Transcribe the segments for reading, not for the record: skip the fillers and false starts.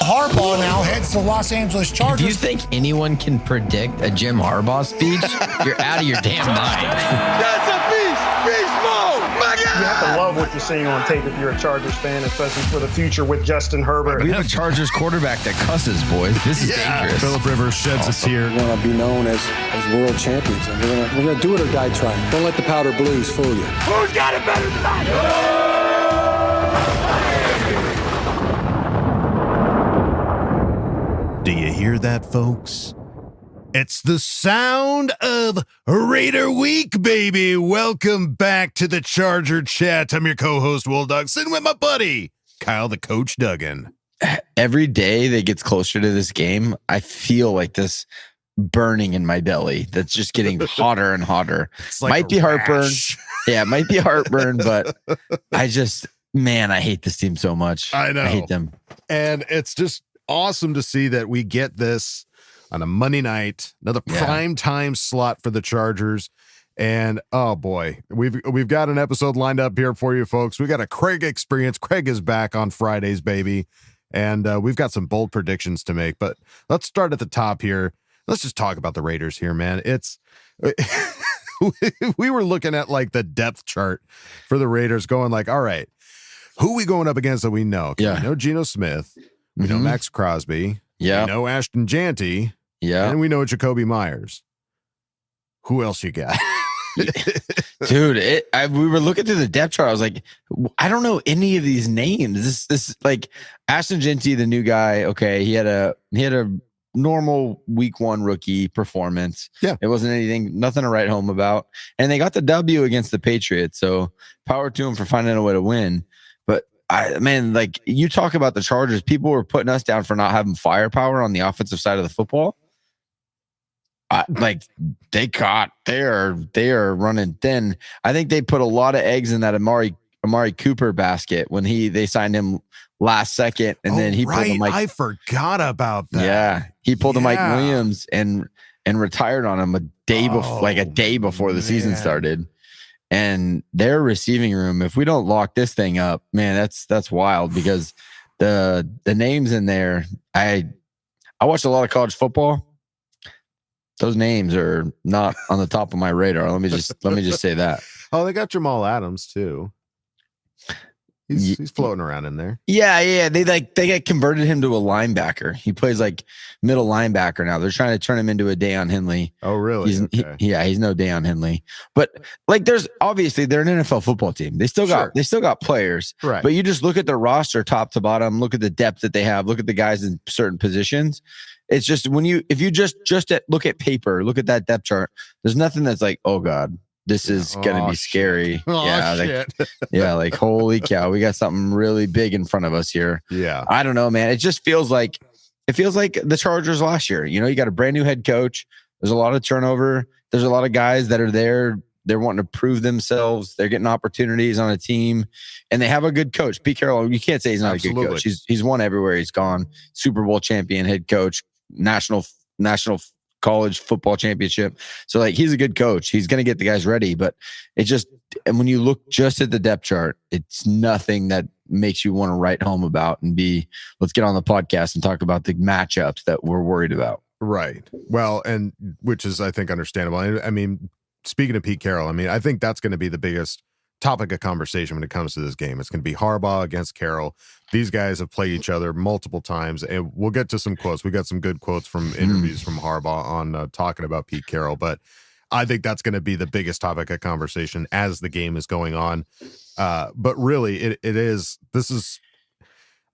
Harbaugh now heads to Los Angeles Chargers. Do you think anyone can predict a Jim Harbaugh speech? You're out of your damn mind. That's a beast mode. My God. You have to love what you're seeing on tape if you're a Chargers fan, especially for the future with Justin Herbert. We have a Chargers quarterback that cusses, boys. This is dangerous. Phillip Rivers sheds a tear. We want to be known as world champions, and we're gonna do it or die trying. Don't let the powder blues fool you. Who's got it better than I? Do you hear that, folks? It's the sound of Raider Week, baby. Welcome back to the Charger Chat. I'm your co-host, Wolldog, sitting with my buddy, Kyle the Coach Duggan. Every day that gets closer to this game, I feel like this burning in my belly that's just getting hotter and hotter. Like might be heartburn. Yeah, it might be heartburn, but I hate this team so much. I know. I hate them. And it's just awesome to see that we get this on a Monday night, another prime time slot for the Chargers. And oh boy, we've got an episode lined up here for you folks. We got a Craig experience. Craig is back on Fridays, baby. And we've got some bold predictions to make, but let's start at the top here. Let's just talk about the Raiders here, man. It's we were looking at like the depth chart for the Raiders going like, all right, who are we going up against that we know? We know Geno Smith. We know Max Crosby. Yeah. We know Ashton Janty. Yeah. And we know Jacoby Myers. Who else you got? Dude, we were looking through the depth chart. I was like, I don't know any of these names. This like Ashton Janty, the new guy. Okay, he had a normal week one rookie performance. Yeah, it wasn't nothing to write home about. And they got the W against the Patriots. So power to them for finding a way to win. But like you talk about the Chargers, people were putting us down for not having firepower on the offensive side of the football. They are running thin. I think they put a lot of eggs in that Amari Cooper basket when they signed him last second, and then he pulled the Mike. I forgot about that. Yeah, he pulled the Mike Williams and retired on him a day before the season started. And their receiving room, if we don't lock this thing up, man, that's wild because the names in there. I watched a lot of college football. Those names are not on the top of my radar. Let me just say that. Oh, they got Jamal Adams too. He's floating around in there. Yeah. They got converted him to a linebacker. He plays like middle linebacker now. They're trying to turn him into a Deion Henley. Oh, really? He's no Deion Henley. But like, they're an NFL football team. They still got players. Right. But you just look at their roster top to bottom. Look at the depth that they have. Look at the guys in certain positions. It's just if you just look at paper, look at that depth chart. There's nothing that's like, oh God, this is gonna be scary. Shit. Like holy cow, we got something really big in front of us here. Yeah, I don't know, man. It just feels like the Chargers last year. You know, you got a brand new head coach. There's a lot of turnover. There's a lot of guys that are there. They're wanting to prove themselves. They're getting opportunities on a team, and they have a good coach. Pete Carroll, you can't say he's not a good coach. He's won everywhere he's gone. Super Bowl champion, head coach, national college football championship. So like he's a good coach. He's going to get the guys ready, but and when you look just at the depth chart, it's nothing that makes you want to write home about and let's get on the podcast and talk about the matchups that we're worried about. Right. Well, and which is, I think, understandable. I mean, speaking of Pete Carroll, I think that's going to be the biggest topic of conversation when it comes to this game. It's going to be Harbaugh against Carroll. These guys have played each other multiple times, and we'll get to some quotes. We got some good quotes from interviews from Harbaugh on talking about Pete Carroll, but I think that's going to be the biggest topic of conversation as the game is going on. But really, it is. This is.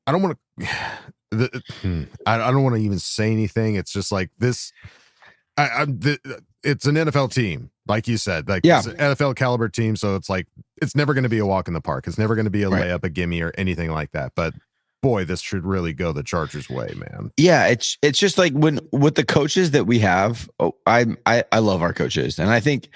I don't want to. I don't want to even say anything. It's just like this. It's an NFL team, like you said, it's an NFL caliber team. So it's like, it's never going to be a walk in the park. It's never going to be a layup, a gimme or anything like that. But boy, this should really go the Chargers' way, man. Yeah. It's just like with the coaches that we have, I love our coaches. And I think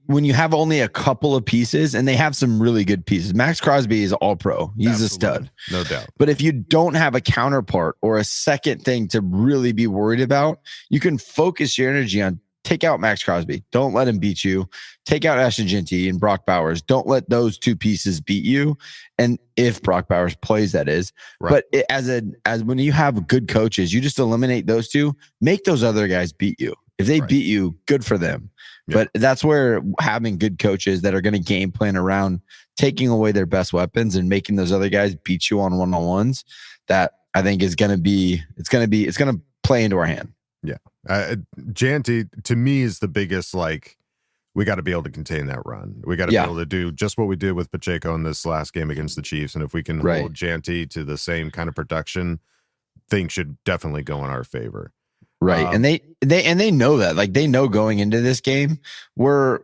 when you have only a couple of pieces, and they have some really good pieces, Max Crosby is all pro. He's a stud. No doubt. But if you don't have a counterpart or a second thing to really be worried about, you can focus your energy on take out Max Crosby. Don't let him beat you. Take out Ashton Genty and Brock Bowers. Don't let those two pieces beat you. And if Brock Bowers plays, that is. Right. But as when you have good coaches, you just eliminate those two. Make those other guys beat you. If they beat you, good for them. Yeah. But that's where having good coaches that are going to game plan around taking away their best weapons and making those other guys beat you on one-on-ones, that I think is going to play into our hand. Yeah. Janty, to me, is the biggest, like, we got to be able to contain that run. We got to be able to do just what we did with Pacheco in this last game against the Chiefs. And if we can hold Janty to the same kind of production, things should definitely go in our favor. Right. And they know that. Like, they know going into this game, we're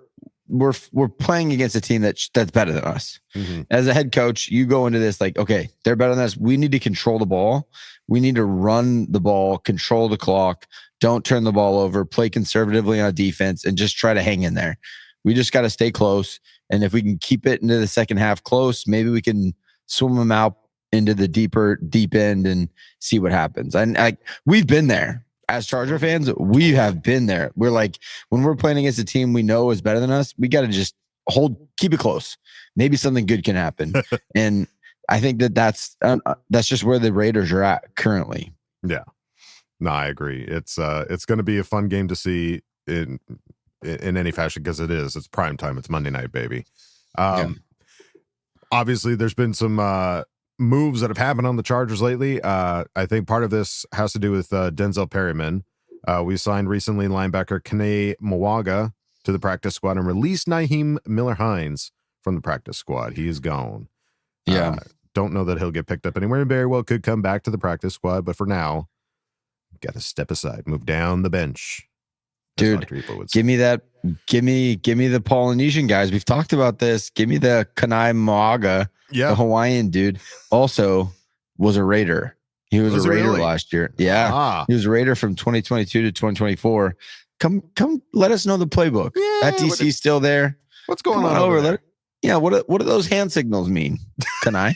playing against a team that's better than us. Mm-hmm. As a head coach, you go into this like, okay, they're better than us. We need to control the ball. We need to run the ball, control the clock. Don't turn the ball over, play conservatively on defense, and just try to hang in there. We just got to stay close. And if we can keep it into the second half close, maybe we can swim them out into the deep end and see what happens. And we've been there. As Charger fans, we have been there. We're like, when we're playing against a team we know is better than us, we got to just keep it close. Maybe something good can happen. And I think that's just where the Raiders are at currently. Yeah, no, I agree. It's going to be a fun game to see in any fashion, because it's prime time. It's Monday night, baby. Obviously, there's been some moves that have happened on the Chargers lately. I think part of this has to do with Denzel Perryman. We signed recently linebacker Kene Mwaga to the practice squad and released Naheem Miller-Hines from the practice squad. He is gone. Don't know that he'll get picked up anywhere. Very well could come back to the practice squad, but for now, got to step aside, move down the bench. Dude, give me the Polynesian guys. We've talked about this. Give me the Kene Mwaga. Yeah. The Hawaiian dude also was a Raider. He was a Raider last year. Yeah. He was a Raider from 2022 to 2024. Come let us know the playbook. Yeah, that DC is still there. What's going on over there? What do those hand signals mean? Can I?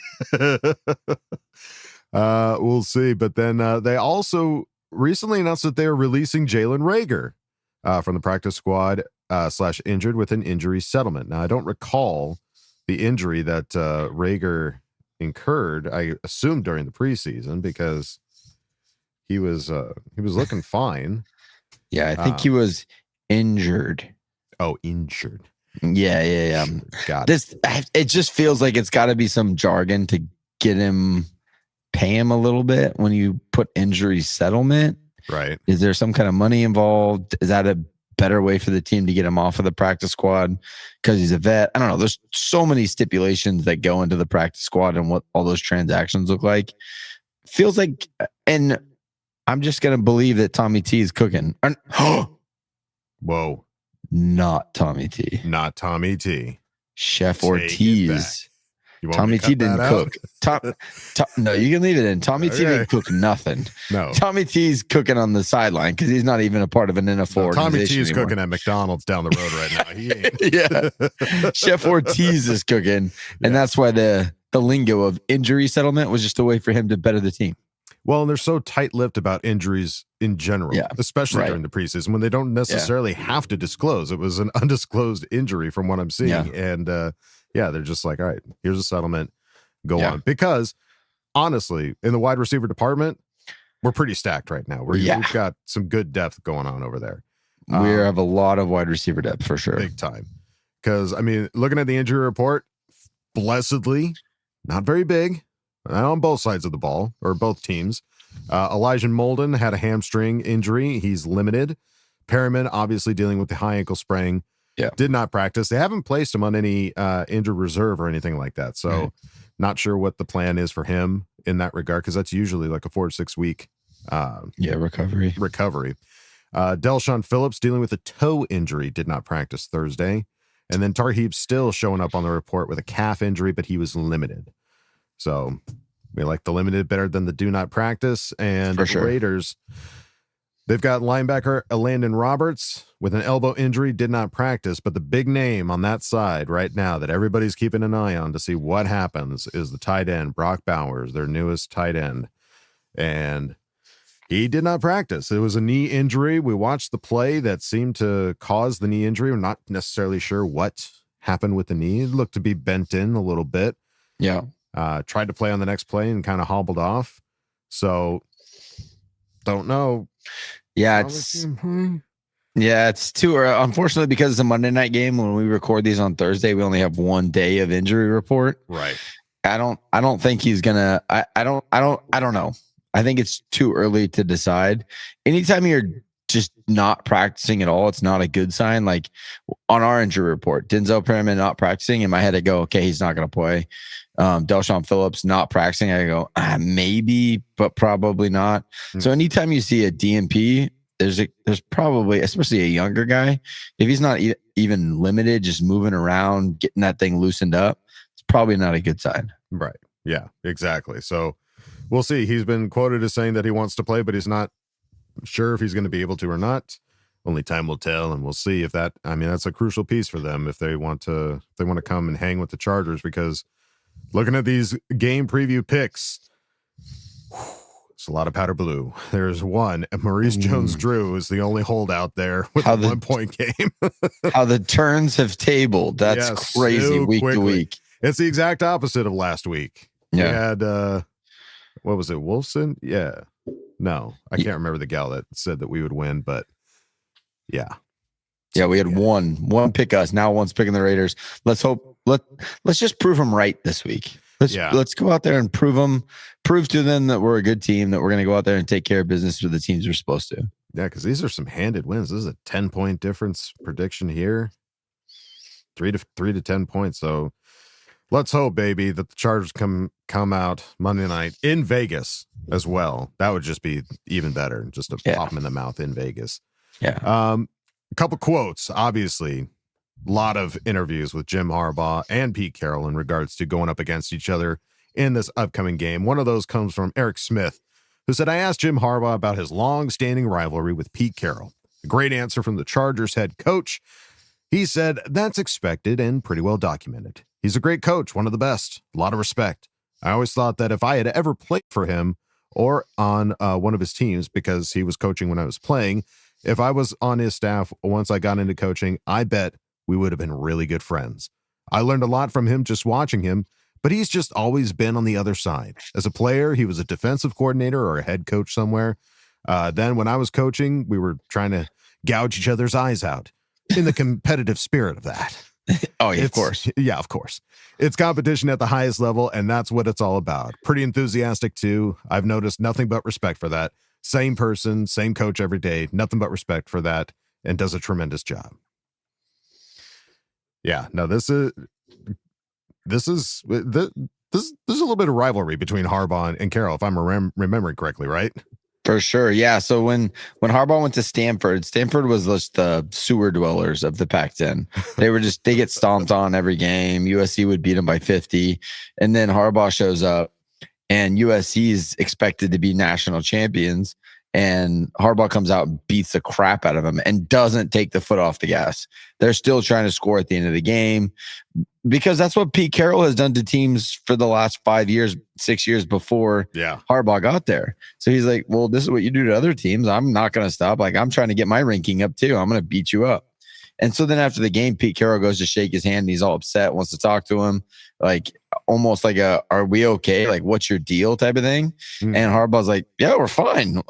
We'll see. But then they also recently announced that they are releasing Jalen Reagor from the practice squad / injured with an injury settlement. Now, I don't recall the injury that Reagor incurred, I assume during the preseason, because he was looking fine. Yeah, I think he was injured. Oh, injured. Yeah. Got it. It just feels like it's got to be some jargon to get him, pay him a little bit when you put injury settlement. Right. Is there some kind of money involved? Is that a better way for the team to get him off of the practice squad because he's a vet? I don't know. There's so many stipulations that go into the practice squad and what all those transactions look like. Feels like, and I'm just going to believe that Tommy T is cooking. Whoa. Not Tommy T. Not Tommy T. Chef Ortiz. Tommy T didn't cook. No, you can leave it in. Tommy T didn't cook nothing. No. Tommy T's cooking on the sideline because he's not even a part of an NFL organization. Tommy T's anymore. cooking at McDonald's down the road right now. He ain't. Yeah. Chef Ortiz is cooking. And that's why the lingo of injury settlement was just a way for him to better the team. Well, and they're so tight-lipped about injuries in general, especially during the preseason when they don't necessarily have to disclose. It was an undisclosed injury from what I'm seeing. Yeah. And they're just like, all right, here's a settlement. Go on. Because honestly, in the wide receiver department, we're pretty stacked right now. We've got some good depth going on over there. We have a lot of wide receiver depth for sure. Big time. Because, I mean, looking at the injury report, blessedly, not very big. On both sides of the ball, or both teams. Elijah Molden had a hamstring injury. He's limited. Perryman, obviously dealing with the high ankle sprain, did not practice. They haven't placed him on any injured reserve or anything like that. So not sure what the plan is for him in that regard, because that's usually like a 4 to 6 week recovery. Delshon Phillips dealing with a toe injury, did not practice Thursday. And then Tarheeb still showing up on the report with a calf injury, but he was limited. So we like the limited better than the do not practice. And the Raiders, they've got linebacker Landon Roberts with an elbow injury, did not practice. But the big name on that side right now that everybody's keeping an eye on to see what happens is the tight end, Brock Bowers, their newest tight end. And He did not practice. It was a knee injury. We watched the play that seemed to cause the knee injury. We're not necessarily sure what happened with the knee. It looked to be bent in a little bit. Yeah. Tried to play on the next play and kind of hobbled off. So don't know. Yeah, it's too early. Unfortunately, because it's a Monday night game, when we record these on Thursday, we only have 1 day of injury report. Right. I don't think he's gonna. I don't know. I think it's too early to decide. Anytime you're just not practicing at all, it's not a good sign. Like on our injury report, Denzel Perryman not practicing. In my head, I go, okay, he's not going to play. Delshon Phillips not practicing. I go, maybe, but probably not. So anytime you see a DNP, there's probably, especially a younger guy, if he's not even limited, just moving around, getting that thing loosened up, it's probably not a good sign. Right. Yeah, exactly. So we'll see. He's been quoted as saying that he wants to play, but he's not sure if he's going to be able to or not. Only time will tell, and we'll see if that. I mean, that's a crucial piece for them if they want to. If they want to come and hang with the Chargers, because looking at these game preview picks, it's a lot of powder blue. There's one. Maurice Jones-Drew is the only holdout there with a 1-point game. How the turns have tabled. That's crazy so week to week. It's the exact opposite of last week. Yeah. We had what was it, Wolfson? Yeah. No, I can't remember the gal that said that we would win, but yeah. Yeah, we had one pick us. Now one's picking the Raiders. Let's just prove them right this week. Let's go out there and prove to them that we're a good team, that we're going to go out there and take care of business with the teams we're supposed to. Yeah, because these are some handed wins. This is a 10-point difference prediction here. 3 to 10 points. So let's hope, baby, that the Chargers come out Monday night in Vegas as well. That would just be even better. Just to pop them in the mouth in Vegas. Yeah. A couple quotes, obviously. A lot of interviews with Jim Harbaugh and Pete Carroll in regards to going up against each other in this upcoming game. One of those comes from Eric Smith, who said, I asked Jim Harbaugh about his long-standing rivalry with Pete Carroll. A great answer from the Chargers head coach. He said, that's expected and pretty well documented. He's a great coach, one of the best, a lot of respect. I always thought that if I had ever played for him or on one of his teams, because he was coaching when I was playing, if I was on his staff once I got into coaching, I bet we would have been really good friends. I learned a lot from him just watching him, but he's just always been on the other side. As a player, he was a defensive coordinator or a head coach somewhere. Then when I was coaching, we were trying to gouge each other's eyes out in the competitive spirit of that. Oh, yeah, of course. Yeah, of course. It's competition at the highest level, and that's what it's all about. Pretty enthusiastic, too. I've noticed nothing but respect for that. Same person, same coach every day, nothing but respect for that, and does a tremendous job. Yeah, no, this is a little bit of rivalry between Harbaugh and Carroll, if I'm remembering correctly, right? For sure. Yeah. So when Harbaugh went to Stanford was just the sewer dwellers of the Pac-10. They get stomped on every game. USC would beat them by 50. And then Harbaugh shows up and USC is expected to be national champions. And Harbaugh comes out and beats the crap out of him and doesn't take the foot off the gas. They're still trying to score at the end of the game because that's what Pete Carroll has done to teams for the last 5 years, 6 years before Harbaugh got there. So he's like, well, this is what you do to other teams. I'm not going to stop. Like, I'm trying to get my ranking up too. I'm going to beat you up. And so then after the game, Pete Carroll goes to shake his hand and he's all upset, wants to talk to him, like almost like are we okay? Like, what's your deal type of thing? And Harbaugh's like, yeah, we're fine.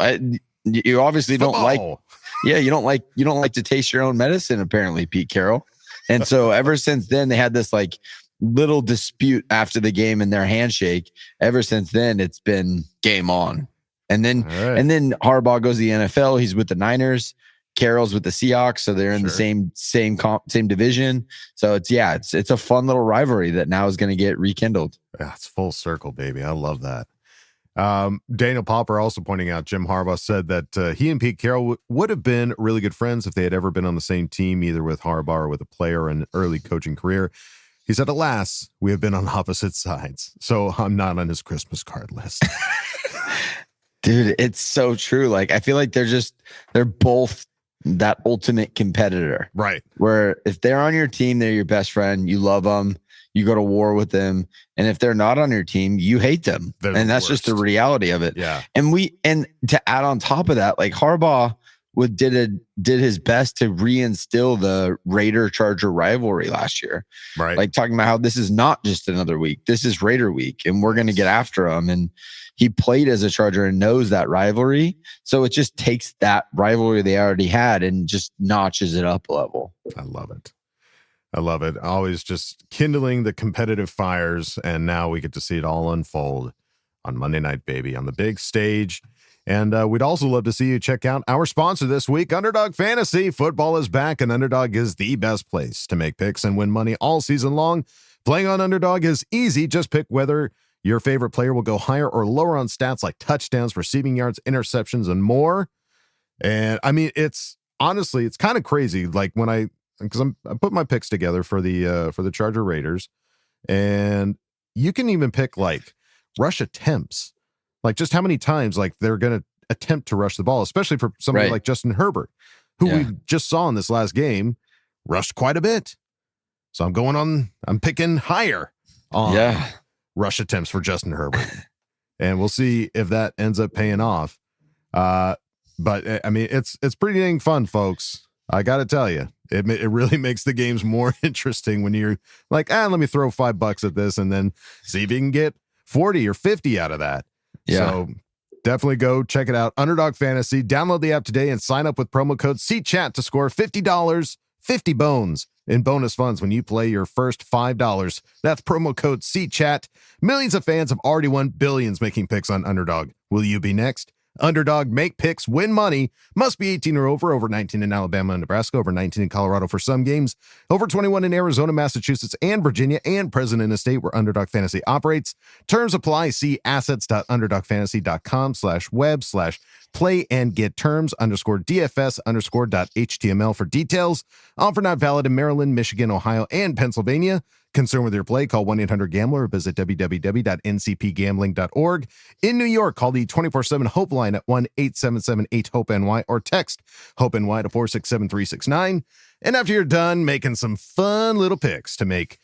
You obviously don't you don't like to taste your own medicine, apparently, Pete Carroll. And so ever since then, they had this like little dispute after the game in their handshake. Ever since then, it's been game on. And then Harbaugh goes to the NFL. He's with the Niners. Carroll's with the Seahawks, so they're in the same division. So it's a fun little rivalry that now is going to get rekindled. Yeah, it's full circle, baby. I love that. Daniel Popper also pointing out Jim Harbaugh said that he and Pete Carroll would have been really good friends if they had ever been on the same team, either with Harbaugh or with a player in an early coaching career. He said, alas, we have been on opposite sides, so I'm not on his Christmas card list. Dude, it's so true. Like, I feel like they're both that ultimate competitor, right? Where if they're on your team, they're your best friend. You love them. you go to war with them. And if they're not on your team, you hate them. And that's just the reality of it. Yeah. And to add on top of that, like Harbaugh did his best to reinstill the Raider Charger rivalry last year. Right. Like talking about how this is not just another week. This is Raider week and we're going to get after them. And he played as a Charger and knows that rivalry. So it just takes that rivalry they already had and just notches it up a level. I love it. Always just kindling the competitive fires. And now we get to see it all unfold on Monday Night, baby, on the big stage. And we'd also love to see you check out our sponsor this week, Underdog Fantasy. Football is back, and Underdog is the best place to make picks and win money all season long. Playing on Underdog is easy. Just pick whether your favorite player will go higher or lower on stats like touchdowns, receiving yards, interceptions, and more. And I mean, it's kind of crazy. Like I put my picks together for the Charger Raiders, and you can even pick like rush attempts. Like just how many times like they're going to attempt to rush the ball, especially for somebody like Justin Herbert, who we just saw in this last game, rushed quite a bit. So I'm picking higher on rush attempts for Justin Herbert. And we'll see if that ends up paying off. But I mean, it's pretty dang fun, folks. I got to tell you, it really makes the games more interesting when you're like, let me throw $5 at this and then see if you can get 40 or 50 out of that. Yeah. So definitely go check it out. Underdog Fantasy. Download the app today and sign up with promo code CCHAT to score $50, 50 bones in bonus funds when you play your first $5. That's promo code CCHAT. Millions of fans have already won billions making picks on Underdog. Will you be next? Underdog, make picks, win money. Must be 18 or over 19 in Alabama and Nebraska, over 19 in Colorado for some games, over 21 in Arizona, Massachusetts, and Virginia, and present in a state where Underdog Fantasy operates. Terms apply. See assets.underdogfantasy.com/web/play and get terms _DFS_.html for details. Offer not valid in Maryland, Michigan, Ohio, and Pennsylvania. Concerned with your play, call 1-800-GAMBLER or visit www.ncpgambling.org. In New York, call the 24/7 Hope line at 1-877-8-HOPE-NY or text HOPE-NY to 467-369. And after you're done making some fun little picks to make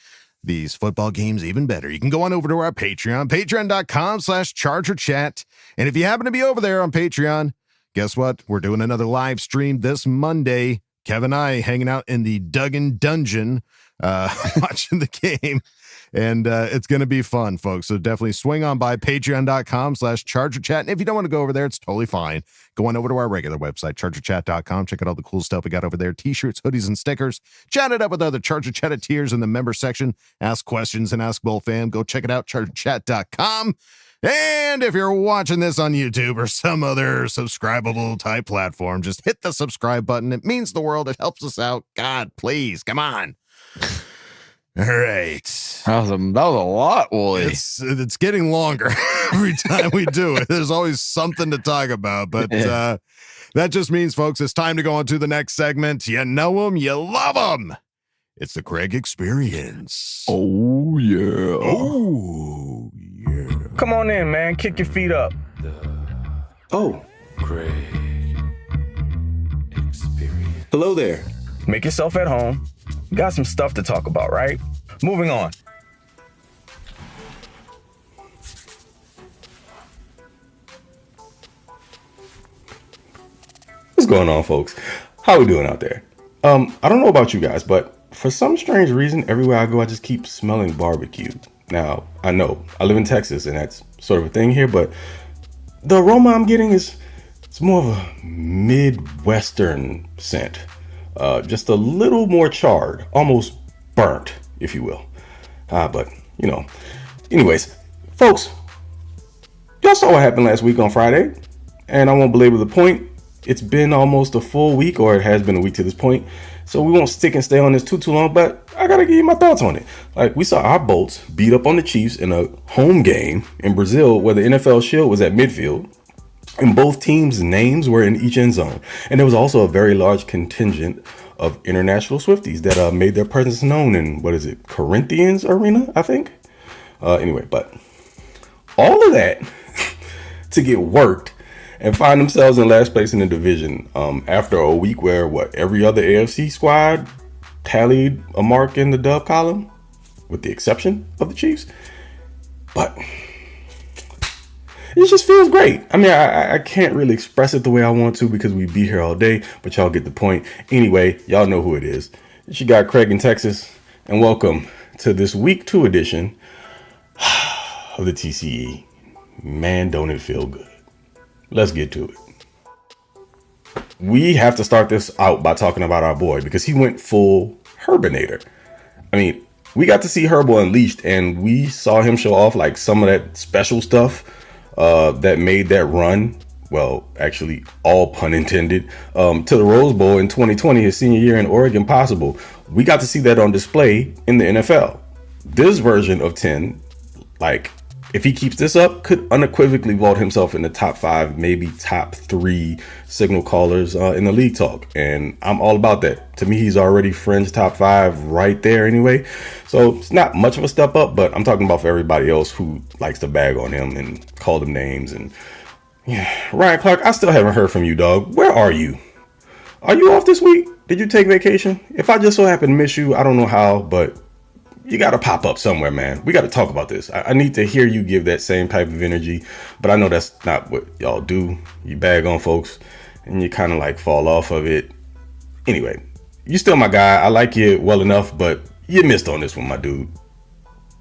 these football games even better, you can go on over to our Patreon, patreon.com/ChargerChat. And if you happen to be over there on Patreon, guess what? We're doing another live stream this Monday. Kevin and I hanging out in the Duggan Dungeon, watching the game, and it's going to be fun, folks. So definitely swing on by patreon.com/ChargerChat. And if you don't want to go over there, it's totally fine. Go on over to our regular website, chargerchat.com. Check out all the cool stuff we got over there. T-shirts, hoodies, and stickers. Chat it up with other Charger Chatteteers in the member section. Ask questions and ask Bull Fam. Go check it out, chargerchat.com. And if you're watching this on YouTube or some other subscribable type platform, just hit the subscribe button. It means the world. It helps us out. God, please, come on. All right. That was a lot, Wooly. It's getting longer every time we do it. There's always something to talk about, but that just means, folks, it's time to go on to the next segment. You know them, you love them. It's the Craig Experience. Oh, yeah. Oh, yeah. Come on in, man. Kick your feet up. Oh, Craig Experience. hello there. Make yourself at home. Got some stuff to talk about, right? Moving on. What's going on, folks? How we doing out there? I don't know about you guys, but for some strange reason, everywhere I go, I just keep smelling barbecue. Now, I know I live in Texas, and that's sort of a thing here, but the aroma I'm getting it's more of a Midwestern scent. Just a little more charred, almost burnt, if you will. But, you know, anyways, folks, y'all saw what happened last week on Friday, and I won't belabor the point. It's been almost a full week, or it has been a week to this point, so we won't stick and stay on this too long, but I gotta give you my thoughts on it. Like, we saw our Bolts beat up on the Chiefs in a home game in Brazil where the NFL Shield was at midfield, and both teams' names were in each end zone. And there was also a very large contingent of international Swifties that made their presence known in, Corinthians Arena, I think? Anyway, but all of that to get worked and find themselves in last place in the division after a week where every other AFC squad tallied a mark in the dub column. with the exception of the Chiefs. But it just feels great. I mean, I can't really express it the way I want to because we'd be here all day, but y'all get the point. Anyway, y'all know who it is. It's your guy Craig in Texas, and welcome to this week 2 edition of the TCE. Man, don't it feel good. Let's get to it. We have to start this out by talking about our boy because he went full Herbinator. I mean, we got to see Herbo unleashed, and we saw him show off like some of that special stuff that made that run, well, actually, all pun intended, to the Rose Bowl in 2020, his senior year in Oregon, possible. We got to see that on display in the NFL. This version of 10, like, if he keeps this up, could unequivocally vault himself in the top 5, maybe top 3 signal callers in the league talk. And I'm all about that. To me, he's already fringe top 5 right there anyway. So it's not much of a step up, but I'm talking about for everybody else who likes to bag on him and call him names. And yeah, Ryan Clark, I still haven't heard from you, dog. Where are you? Are you off this week? Did you take vacation? If I just so happen to miss you, I don't know how, but you got to pop up somewhere, man. We got to talk about this. I need to hear you give that same type of energy, but I know that's not what y'all do. You bag on folks and you kind of like fall off of it. Anyway, you still my guy. I like you well enough, but you missed on this one, my dude.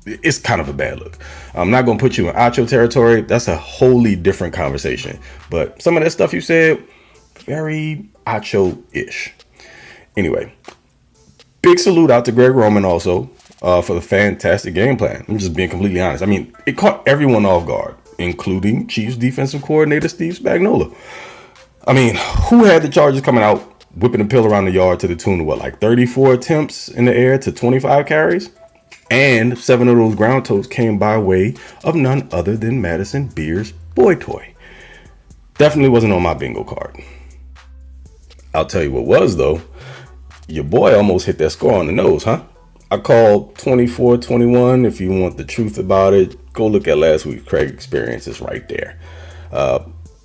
It's kind of a bad look. I'm not going to put you in Acho territory. That's a wholly different conversation. But some of that stuff you said, very Acho-ish. Anyway, big salute out to Greg Roman also. For the fantastic game plan. I'm just being completely honest. I mean, it caught everyone off guard, including Chiefs defensive coordinator Steve Spagnuolo. I mean, who had the Chargers coming out, whipping a pill around the yard to the tune of what, like 34 attempts in the air to 25 carries? And 7 of those ground toes came by way of none other than Madison Beer's boy toy. Definitely wasn't on my bingo card. I'll tell you what was, though. Your boy almost hit that score on the nose, huh? I called 24-21. If you want the truth about it, go look at last week's Craig experiences right there.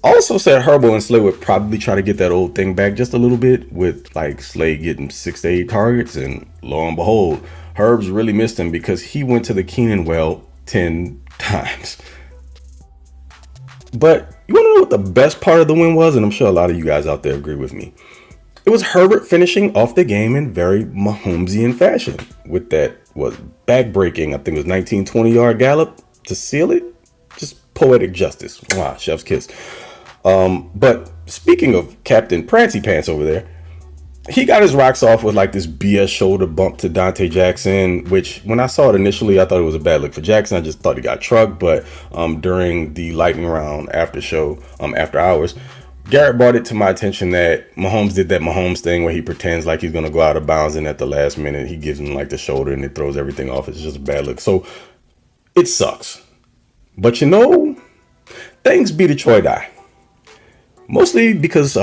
Also said Herbo and Slay would probably try to get that old thing back just a little bit with like Slay getting 6 to 8 targets. And lo and behold, Herbs really missed him because he went to the Keenan well 10 times. But you want to know what the best part of the win was? And I'm sure a lot of you guys out there agree with me. It was Herbert finishing off the game in very Mahomesian fashion with that back-breaking, I think it was 19-20 yard gallop to seal it. Just poetic justice. Wow, chef's kiss. But speaking of Captain Prancy Pants over there, he got his rocks off with like this BS shoulder bump to Dante Jackson, which when I saw it initially, I thought it was a bad look for Jackson. I just thought he got trucked. But during the lightning round after show, after hours, Garrett brought it to my attention that Mahomes did that Mahomes thing where he pretends like he's going to go out of bounds, and at the last minute, he gives him like the shoulder and it throws everything off. It's just a bad look. So it sucks. But you know, thanks be to Troy Dye. Mostly because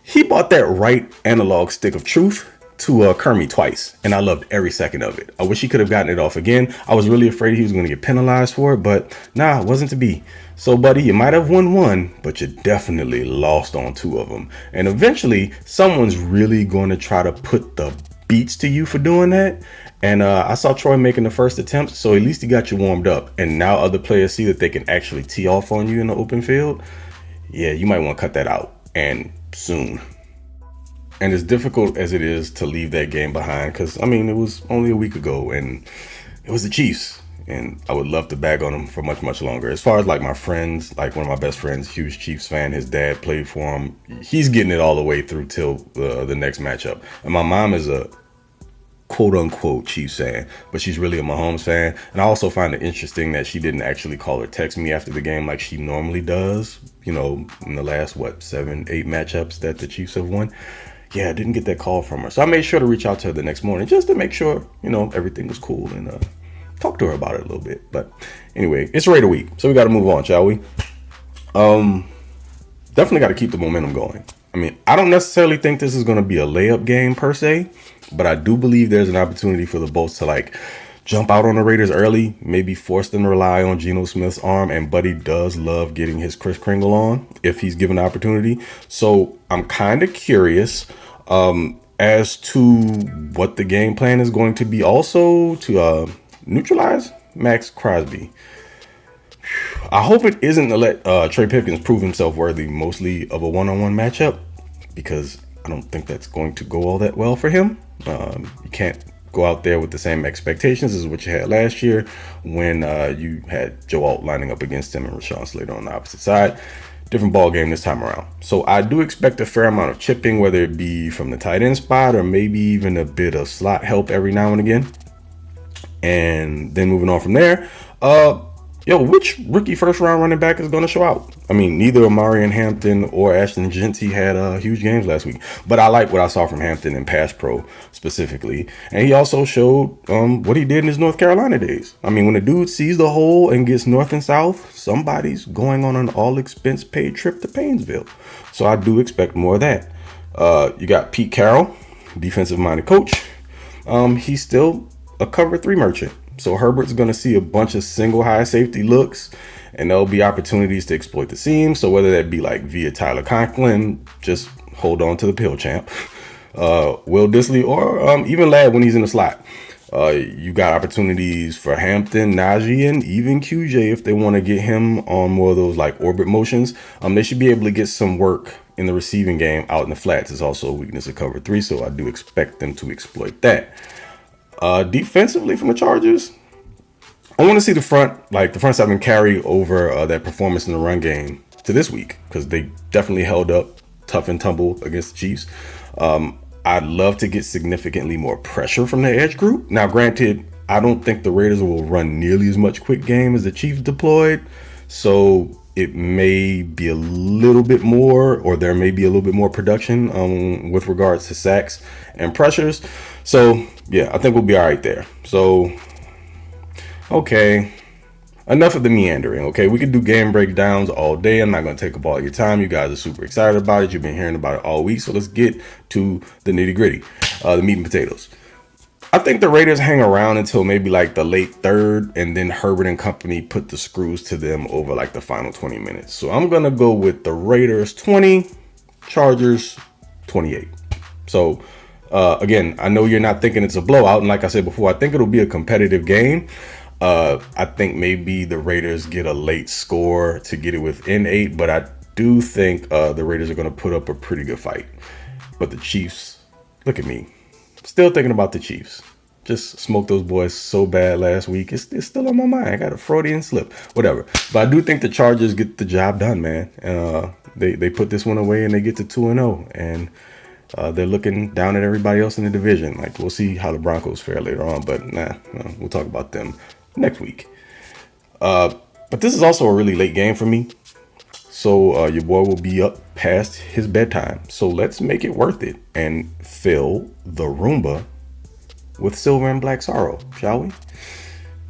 he bought that right analog stick of truth to Kermie twice, and I loved every second of it. I wish he could have gotten it off again. I was really afraid he was going to get penalized for it, but nah, it wasn't to be. So, buddy, you might have won 1, but you definitely lost on 2 of them. And eventually, someone's really going to try to put the beats to you for doing that. And I saw Troy making the first attempt, so at least he got you warmed up. And now other players see that they can actually tee off on you in the open field. Yeah, you might want to cut that out, and soon. And as difficult as it is to leave that game behind, because, I mean, it was only a week ago, and it was the Chiefs. And I would love to bag on them for much, much longer. As far as like my friends, like one of my best friends, huge Chiefs fan, his dad played for him. He's getting it all the way through till the next matchup. And my mom is a quote unquote Chiefs fan, but she's really a Mahomes fan. And I also find it interesting that she didn't actually call or text me after the game like she normally does, you know, in the last, 7, 8 matchups that the Chiefs have won. Yeah, I didn't get that call from her. So I made sure to reach out to her the next morning just to make sure, you know, everything was cool and talk to her about it a little bit. But anyway, it's Raider week, so we got to move on, shall we? Definitely got to keep the momentum going. I mean, I don't necessarily think this is going to be a layup game per se, but I do believe there's an opportunity for the Bolts to like jump out on the Raiders early, maybe force them to rely on Geno Smith's arm. And Buddy does love getting his Kris Kringle on if he's given the opportunity. So I'm kind of curious as to what the game plan is going to be also to neutralize Max Crosby. I hope it isn't to let Trey Pipkins prove himself worthy mostly of a one-on-one matchup, because I don't think that's going to go all that well for him. You can't go out there with the same expectations as what you had last year when you had Joe Alt lining up against him and Rashawn Slater on the opposite side. Different ball game this time around. So I do expect a fair amount of chipping, whether it be from the tight end spot or maybe even a bit of slot help every now and again. And then moving on from there, which rookie first round running back is going to show out? I mean, neither Omarion Hampton or Ashton Genty had huge games last week, but I like what I saw from Hampton in pass pro specifically. And he also showed what he did in his North Carolina days. I mean, when a dude sees the hole and gets north and south, somebody's going on an all expense paid trip to Painesville. So I do expect more of that. You got Pete Carroll, defensive minded coach. He's still a cover 3 merchant. So Herbert's going to see a bunch of single high safety looks, and there'll be opportunities to exploit the seam. So whether that be like via Tyler Conklin, just hold on to the pill champ, Will Dissly, or even Ladd when he's in the slot. You got opportunities for Hampton, Najee, and even QJ if they want to get him on more of those like orbit motions. They should be able to get some work in the receiving game out in the flats. Is also a weakness of cover 3, so I do expect them to exploit that. Defensively from the Chargers, I want to see the front seven carry over that performance in the run game to this week, because they definitely held up tough and tumble against the Chiefs. I'd love to get significantly more pressure from the edge group. Now, granted, I don't think the Raiders will run nearly as much quick game as the Chiefs deployed, so it may be a little bit more, or there may be a little bit more production with regards to sacks and pressures. So yeah, I think we'll be all right there. So, okay, enough of the meandering. Okay, we could do game breakdowns all day. I'm not going to take up all your time. You guys are super excited about it. You've been hearing about it all week. So let's get to the nitty gritty, the meat and potatoes. I think the Raiders hang around until maybe like the late third, and then Herbert and company put the screws to them over like the final 20 minutes. So I'm going to go with the Raiders 20, Chargers 28. So again, I know you're not thinking it's a blowout. And like I said before, I think it'll be a competitive game. I think maybe the Raiders get a late score to get it within 8, but I do think the Raiders are going to put up a pretty good fight. But the Chiefs, look at me. Still thinking about the Chiefs. Just smoked those boys so bad last week. It's still on my mind. I got a Freudian slip. Whatever. But I do think the Chargers get the job done, man. They put this one away and they get to 2-0. And they're looking down at everybody else in the division. Like, we'll see how the Broncos fare later on. But we'll talk about them next week. But this is also a really late game for me. So your boy will be up past his bedtime. So let's make it worth it and fill the Roomba with silver and black sorrow, shall we?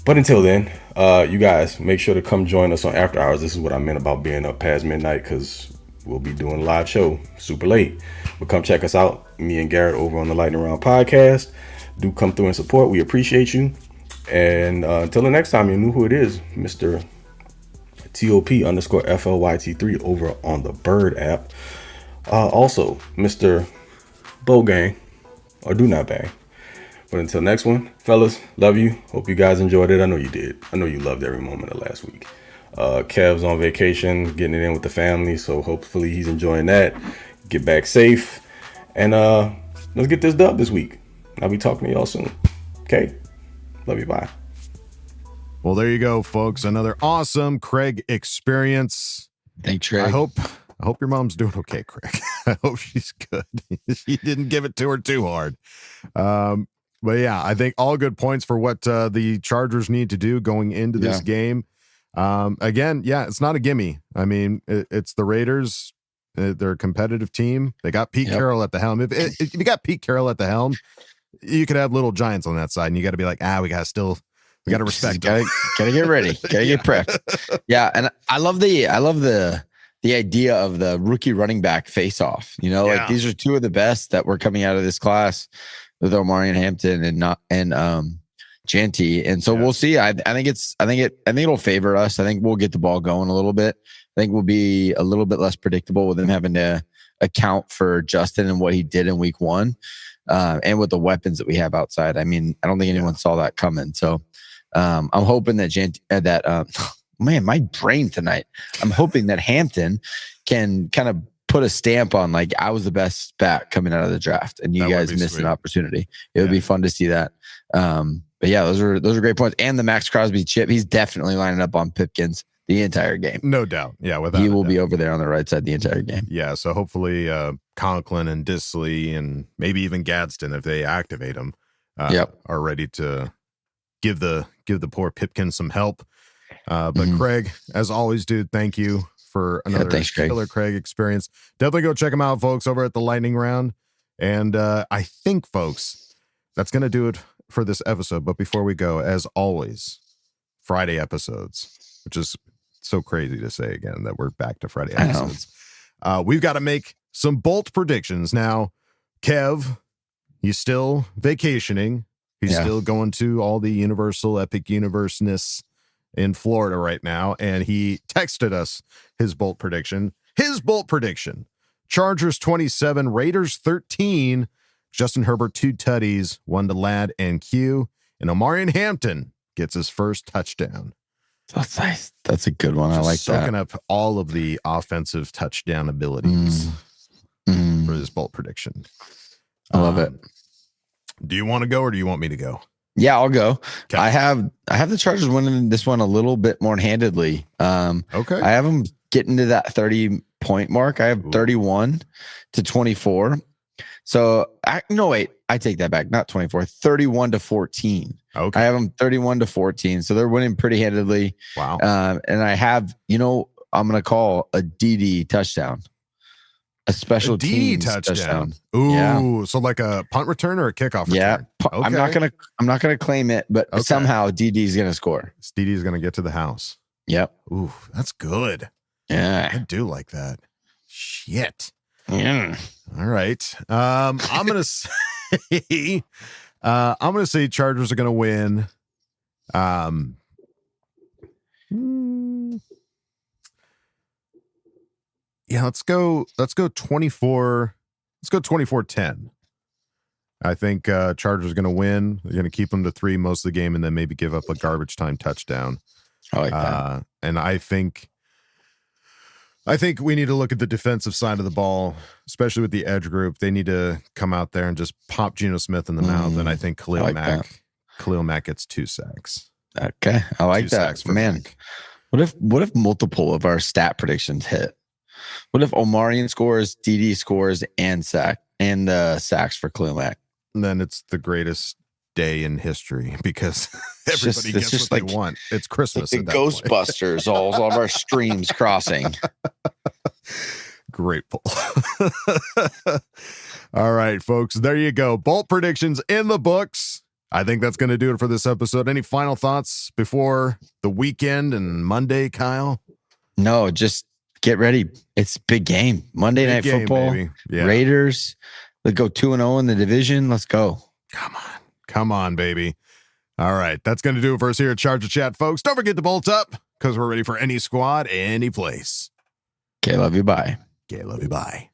But until then, you guys make sure to come join us on After Hours. This is what I meant about being up past midnight, because we'll be doing a live show super late. But come check us out, me and Garrett over on the Lightning Round podcast. Do come through and support. We appreciate you. And until the next time, you know who it is, Mr. TOP_FLYT3 over on the Bird app. Also, Mr. Bow Gang, or Do Not Bang. But until next one, fellas, love you. Hope you guys enjoyed it. I know you did. I know you loved every moment of last week. Kev's on vacation, getting it in with the family, so hopefully he's enjoying that. Get back safe. And let's get this dub this week. I'll be talking to y'all soon. Okay? Love you. Bye. Well, there you go, folks. Another awesome Craig experience. Thanks, Craig. I hope your mom's doing okay, Craig. I hope she's good. She didn't give it to her too hard. But yeah, I think all good points for what the Chargers need to do going into this game. Again, yeah, it's not a gimme. I mean, it's the Raiders. They're a competitive team. They got Pete Carroll at the helm. If you got Pete Carroll at the helm, you could have little giants on that side, and you got to be like, we got to respect. Gotta get ready. Gotta get prepped. Yeah, and I love the idea of the rookie running back face off. You know, like these are two of the best that were coming out of this class with Omarion Hampton and Genty. And so we'll see. I think it'll favor us. I think we'll get the ball going a little bit. think will be a little bit less predictable with him having to account for Justin and what he did in week 1, and with the weapons that we have outside. I mean, I don't think anyone saw that coming. So I'm hoping that man, my brain tonight. I'm hoping that Hampton can kind of put a stamp on, like, I was the best back coming out of the draft, and you guys missed an opportunity. It would be fun to see that. But yeah, those are great points. And the Max Crosby chip, he's definitely lining up on Pipkins the entire game. No doubt. Yeah, he will be over there on the right side the entire game. Yeah, so hopefully Conklin and Disley and maybe even Gadsden, if they activate him, are ready to give the poor Pipkin some help. But Craig, as always, dude, thank you for another killer Craig experience. Definitely go check him out, folks, over at the Lightning Round. And I think, folks, that's going to do it for this episode. But before we go, as always, Friday episodes, which is so crazy to say again that we're back to Friday episodes. We've got to make some bold predictions. Now, Kev, he's still vacationing. He's still going to all the Universal Epic Universeness in Florida right now, and he texted us his bold prediction. His bold prediction: Chargers 27, Raiders 13. Justin Herbert 2 tutties, 1 to Ladd and Q, and Omarion Hampton gets his first touchdown. That's nice. That's a good one. I like that. Soaking up all of the offensive touchdown abilities for this bold prediction. I love it. Do you want to go or do you want me to go? Yeah, I'll go. Okay. I have the Chargers winning this one a little bit more handedly. Okay. I have them getting to that 30-point mark. I have 31-24. So I take that back. Not 24, 31-14. Okay. I have them 31-14. So they're winning pretty handedly. Wow. And I have, I'm going to call a DD touchdown. A special teams touchdown. Ooh, so like a punt return or a kickoff return? Yeah. Okay. I'm not gonna claim it, but somehow DD's gonna score. DD's gonna get to the house. Yep. Ooh, that's good. Yeah. I do like that. Shit. Yeah. All right. I'm gonna say Chargers are gonna win. Yeah, let's go 24. Let's go 24-10. I think Chargers are going to win. They're going to keep them to 3 most of the game and then maybe give up a garbage time touchdown. I like that. And I think we need to look at the defensive side of the ball, especially with the edge group. They need to come out there and just pop Geno Smith in the mouth. And I think Khalil Mack gets 2 sacks. Okay. I like that. Man, what if multiple of our stat predictions hit? What if Omarion scores, DD scores, and sacks for Khalil Mack? And then it's the greatest day in history because everybody gets what they want. It's Christmas. Like the Ghostbusters, all of our streams crossing. Great pull. All right, folks. There you go. Bolt predictions in the books. I think that's going to do it for this episode. Any final thoughts before the weekend and Monday, Kyle? No, just get ready. It's big game. Monday Night Football. Yeah. Raiders. Let's go 2-0 in the division. Let's go. Come on, baby. All right. That's going to do it for us here at Charger Chat, folks. Don't forget to bolt up because we're ready for any squad, any place. Okay, love you. Bye. Okay, love you. Bye.